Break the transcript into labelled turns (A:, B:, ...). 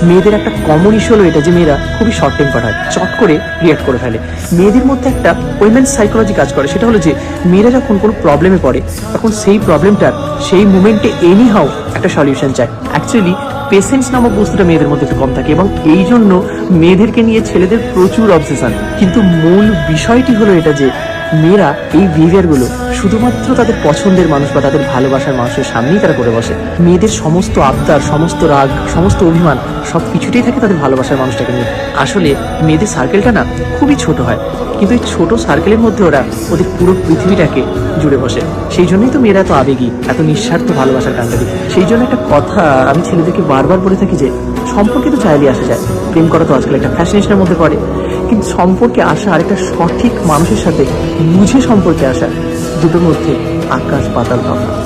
A: মেয়েদের একটা common issue হলো এটা যে মেয়েরা খুবই শর্ট টেম্পার হয়, চট করে রিয়াক্ট করে ফেলে। মেয়েদের মধ্যে একটা উইমেন সাইকোলজি কাজ করে, সেটা হলো যে মেয়েরা যখন কোনো প্রবলেমে পড়ে তখন সেই প্রবলেমটার সেই মুমেন্টে এনি হাউ একটা সলিউশন চায়। অ্যাকচুয়ালি পেশেন্স নামক বস্তুটা মেয়েদের মধ্যে একটু কম থাকে এবং এই জন্য মেয়েদেরকে নিয়ে ছেলেদের প্রচুর অবসেশন। কিন্তু মূল বিষয়টি হলো এটা যে মেয়েরা এই বিহেভিয়ারগুলো শুধুমাত্র তাদের পছন্দের মানুষ বা তাদের ভালোবাসার মানুষের সামনেই তারা করে বসে। মেয়েদের সমস্ত আবদার, সমস্ত রাগ, সমস্ত অভিমান সব কিছুটাই থাকে তাদের ভালোবাসার মানুষটাকে নিয়ে। আসলে মেয়েদের সার্কেলটা না খুবই ছোট হয়, কিন্তু এই ছোট সার্কেলের মধ্যে ওরা ওদের পুরো পৃথিবীটাকে জুড়ে বসে। সেই জন্যই তো মেয়েরা এত আবেগী, এত নিঃস্বার্থ ভালোবাসার কাণ্ডারি। সেই জন্য একটা কথা আমি ছেলেদেরকে বারবার বলে থাকি যে সম্পর্কে তো চাইলে আসা যায়, প্রেম করা তো আজকাল একটা ফ্যাশনেশনের মধ্যে পড়ে, কিন্তু সম্পর্কে আসা আরেকটা সঠিক মানুষের সাথে বুঝে সম্পর্কে আসা, দুটোর মধ্যে আকাশ পাতাল তফাৎ।